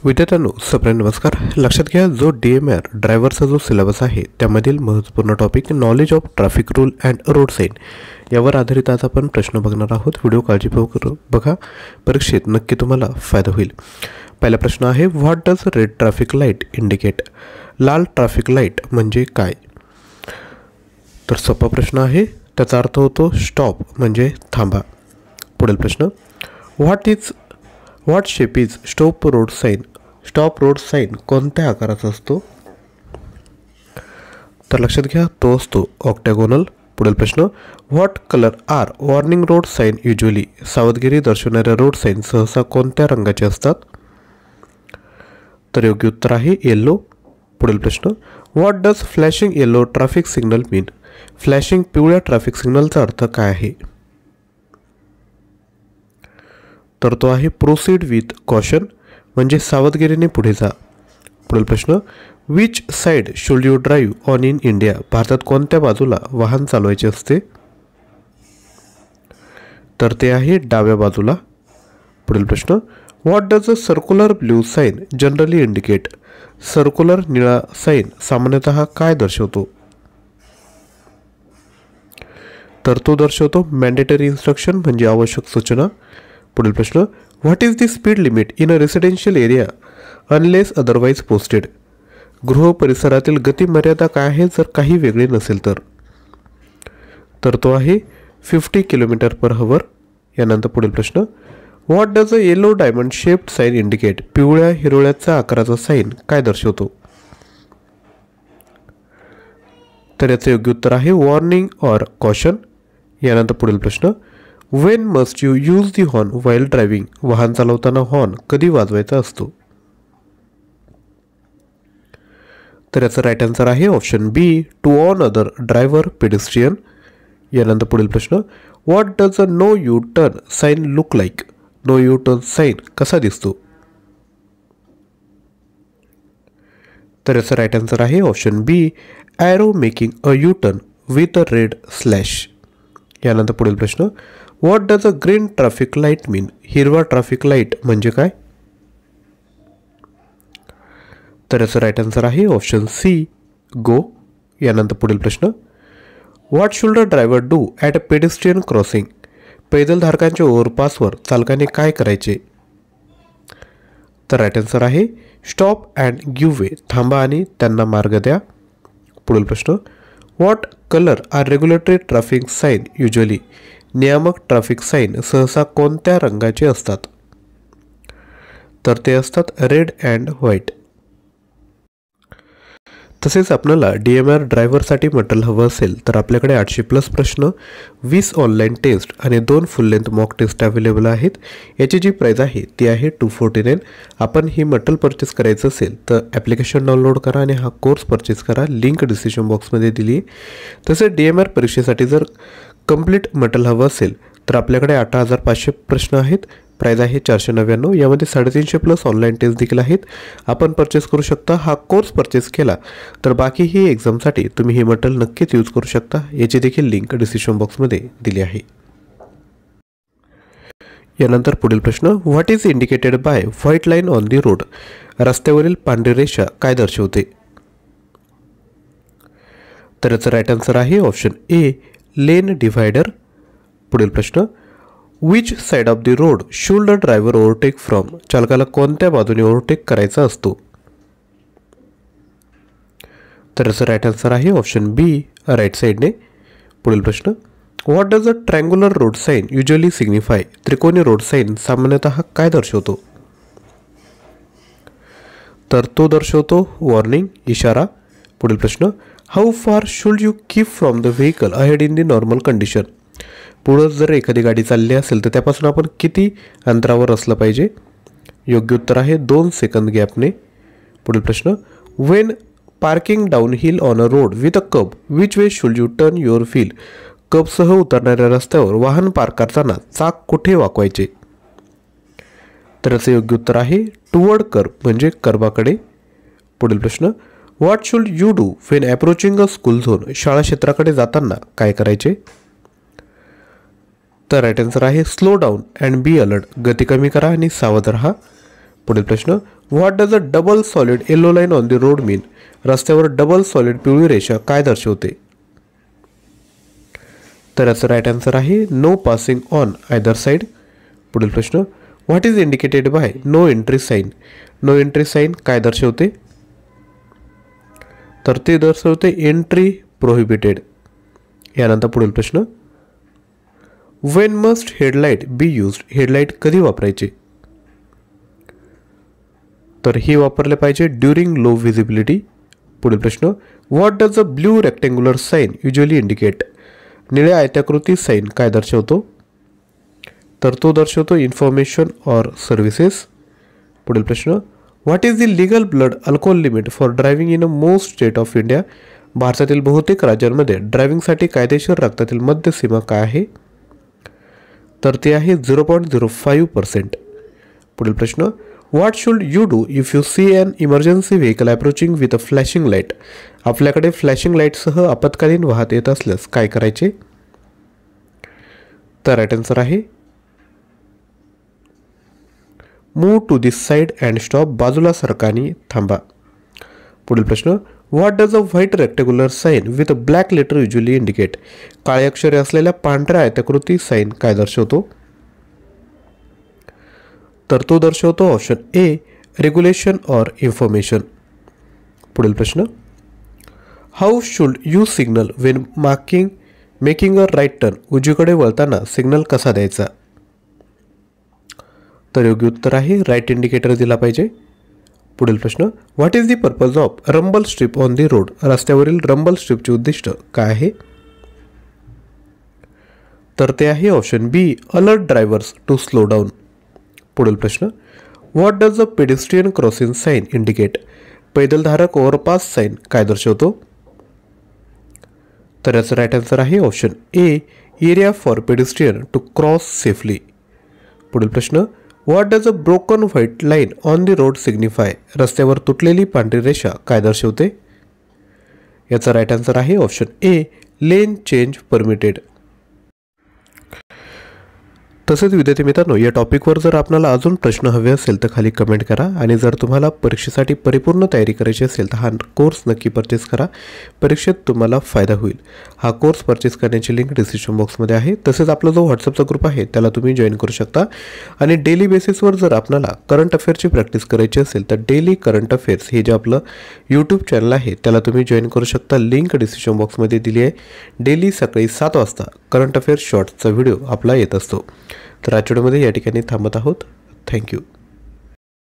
विद्यार्थ्यांनो सप्रेम नमस्कार. लक्षात घ्या, जो DMR ड्रायव्हरचा जो सिलेबस आहे त्यामधील महत्त्वपूर्ण topic knowledge of traffic rule and road sign यावर आधारित आज आपण प्रश्न बघणार आहोत. व्हिडिओ काळजीपूर्वक बघा, परीक्षेत नक्की तुम्हाला फायदा होईल. पहिला प्रश्न आहे, what does red traffic light indicate? लाल ट्रॅफिक लाईट म्हणजे काय? तर सोपा प्रश्न आहे, त्याचा अर्थ होतो स्टॉप म्हणजे थांबा. पुढील प्रश्न, what shape is stop road sign? Stop road sign कोणत्या आकाराचा असतो? तर लक्षात घ्या, तो असतो ऑक्टॅगोनल. पुढील प्रश्न, what colour are warning road sign usually? सावधगिरी दर्शवणाऱ्या रोड साईन सहसा कोणत्या रंगाचे असतात? तर योग्य उत्तर आहे येलो. पुढील प्रश्न, what does flashing yellow traffic signal mean? Flashing पिवळ्या ट्रॅफिक सिग्नलचा अर्थ काय आहे? तर तो आहे प्रोसीड विथ कॉशन म्हणजे सावधगिरीने पुढे जा. पुढील प्रश्न, which side should you drive on in India? भारतात कोणत्या बाजूला वाहन चालवायचे असते? तर ते आहे डाव्या बाजूला. पुढील प्रश्न, what does a circular blue sign generally indicate? सर्क्युलर निळा साईन सामान्यतः काय दर्शवतो? तर तो दर्शवतो मॅन्डेटरी इन्स्ट्रक्शन म्हणजे आवश्यक सूचना. पुढील प्रश्न, what is the speed limit in a residential area unless otherwise posted? गृह परिसरातील गती मर्यादा काय आहे जर काही वेगळे नसेल तर? तर तो आहे 50 km/h. यानंतर पुढील प्रश्न, what does a yellow diamond shaped sign indicate? पिवळ्या हिरोळ्याचा आकाराचा साईन काय दर्शवतो? तर याचे योग्य उत्तर आहे वॉर्निंग ऑर कॉशन. यानंतर पुढील प्रश्न, when must you use the horn while driving? वाहन चालवताना हॉर्न कधी वाजवायचा असतो? तर याचा राईट आन्सर आहे option B, to warn other driver pedestrian. यानंतर पुढील प्रश्न, what does a no U turn sign look like? No U turn sign कसा दिसतो? तर याचा राईट आन्सर आहे option B, arrow making a U turn with a red slash. यानंतर पुढील प्रश्न, what does a green traffic light mean? हिरवा traffic light म्हणजे काय? तर याचं राईट आन्सर आहे ऑप्शन सी, गो. यानंतर पुढील प्रश्न, what should a driver do at a pedestrian crossing? पैदलधारकांच्या ओव्हरपासवर चालकाने काय करायचे? तर राईट आन्सर आहे स्टॉप अँड गिव्ह वे, थांबा आणि त्यांना मार्ग द्या. पुढील प्रश्न, what colour are regulatory traffic sign usually? नियामक ट्रॅफिक साईन सहसा कोणत्या रंगाचे असतात? तर ते असतात रेड अँड व्हाईट. तसेच आपल्याला DMR ड्रायव्हरसाठी मटेरियल हवं असेल तर आपल्याकडे 800+ प्रश्न, 20 ऑनलाईन टेस्ट आणि 2 full length mock test available आहेत. याची जी प्राईज आहे ती आहे 249. आपण ही मटेरियल परचेस करायचं असेल तर ॲप्लिकेशन डाउनलोड करा आणि हा कोर्स परचेस करा. लिंक डिस्क्रिप्शन बॉक्समध्ये दिली आहे. तसेच DMR परीक्षेसाठी जर कंप्लीट मटेरियल हवं असेल तर आपल्याकडे 18,500 प्रश्न आहेत. प्राईज आहे 499. यामध्ये 350+ ऑनलाईन टेस्ट देखील आहेत. आपण परचेस करू शकता. हा कोर्स परचेस केला तर बाकीही एक्झामसाठी तुम्ही हे मटेरियल नक्कीच यूज करू शकता. याची देखील लिंक डिस्क्रिप्शन बॉक्समध्ये दिली आहे. यानंतर पुढील प्रश्न, what is indicated by white line on the road? रस्त्यावरील पांढरी रेषा काय दर्शवते? तर याचं राईट आन्सर आहे ऑप्शन ए, लेन डिव्हायडर. पुढील प्रश्न, which side of the road should a driver overtake from? चालकाला कोणत्या बाजूने ओव्हरटेक करायचा असतो? तर याचं राईट आन्सर आहे ऑप्शन बी, राईट साईडने. पुढील प्रश्न, what does a triangular road sign usually signify? त्रिकोणी रोड साईन सामान्यतः काय दर्शवतो? तर तो दर्शवतो वॉर्निंग, इशारा. पुढील प्रश्न, हाऊ फार should you keep from the vehicle ahead in the normal condition? पुढं जर एखादी गाडी चालली असेल तर त्यापासून आपण किती अंतरावर असलं पाहिजे? योग्य उत्तर आहे 2 सेकंद गॅपने. पुढील प्रश्न, when parking down hill on a road with a curb which way should you turn your wheel? कबसह उतरणाऱ्या रस्त्यावर वाहन पार्क करताना चाक कुठे वाकवायचे? तर याचं योग्य उत्तर आहे टुवर्ड कर्ब म्हणजे कर्बाकडे. पुढील प्रश्न, what should you do when approaching a school zone? शाळा क्षेत्राकडे जाताना काय करायचे? तर राईट आन्सर आहे slow down and be alert, गती कमी करा आणि सावध राहा. पुढील प्रश्न, what does a double solid yellow line on the road mean? रस्त्यावर डबल सॉलिड पिवळी रेषा काय दर्शवते? तर याचं राईट आन्सर आहे no passing on either side. पुढील प्रश्न, what is indicated by no entry sign? No entry sign काय दर्शवते? तर ते दर्शवते एंट्री प्रोहिबिटेड. यानंतर पुढील प्रश्न, when must headlight be used? Headlight कधी वापरायचे? तर हे वापरले पाहिजे ड्युरिंग लो व्हिजिबिलिटी. पुढील प्रश्न, what does a blue rectangular sign usually indicate? निळ्या आयताकृती साईन काय दर्शवतो? तर तो दर्शवतो इन्फॉर्मेशन ऑर सर्व्हिसेस. पुढील प्रश्न, what is the legal blood alcohol limit for driving in a most state of India? भारतातील बहुतेक राज्यांमध्ये ड्रायव्हिंगसाठी कायदेशीर रक्तातील मद्यसीमा काय आहे? तर ते आहे 0.05%. पुढील प्रश्न, what should you do if you see an emergency vehicle approaching with a flashing light? आपल्याकडे फ्लॅशिंग लाईटसह आपत्कालीन वाहत येत असल्यास काय करायचे? तर राईट आन्सर आहे move to this side and stop. बाजूला सरकाने थांबा. पुढील प्रश्न, what does a white rectangular sign with a black letter usually indicate? काळी अक्षरे असलेल्या पांढऱ्या आयताकृती साईन काय दर्शवतो? तर तो दर्शवतो option A regulation or information. पुढील प्रश्न, how should you signal when making a right turn? उजवीकडे वळताना सिग्नल कसा द्यायचा? तर योग्य उत्तर आहे राईट इंडिकेटर दिला पाहिजे. पुढील प्रश्न, what is the purpose of rumble strip on the road? रस्त्यावरील रंबल स्ट्रीपचे उद्दिष्ट काय आहे? तर ते आहे option B alert drivers to slow down. पुढील प्रश्न, what does a pedestrian crossing sign indicate? पैदलधारक ओव्हरपास साईन काय दर्शवतो? तर याचं राईट आन्सर आहे option A area for pedestrian to cross safely. पुढील प्रश्न, what does a broken white line on the road signify? रस्त्यावर तुटलेली पांढरी रेषा काय दर्शवते? याचा राईट आन्सर आहे option A lane change permitted. तसेच विद्यार्थी मित्रांनो, या टॉपिकवर जर आपल्याला अजून प्रश्न हवे असेल तर खाली कमेंट करा. आणि जर तुम्हाला परीक्षेसाठी परिपूर्ण तयारी करायची असेल तर हा कोर्स नक्की परचेस करा. परीक्षेत तुम्हाला फायदा होईल. हा कोर्स परचेस करण्याची लिंक डिस्क्रिप्शन बॉक्समध्ये आहे. तसेच आपला जो व्हॉट्सअपचा ग्रुप आहे त्याला तुम्ही जॉईन करू शकता. आणि डेली बेसिसवर जर आपल्याला करंट अफेअरची प्रॅक्टिस करायची असेल तर डेली करंट अफेअर्स हे जे आपलं यूट्यूब चॅनल आहे त्याला तुम्ही जॉईन करू शकता. लिंक डिस्क्रिप्शन बॉक्समध्ये दिली आहे. डेली सकाळी 7 वाजता करंट अफेअर्स शॉर्ट्सचा व्हिडिओ आपला येत असतो. तर आजच्या व्हिडिओमध्ये या ठिकाणी थांबत आहोत. थँक्यू.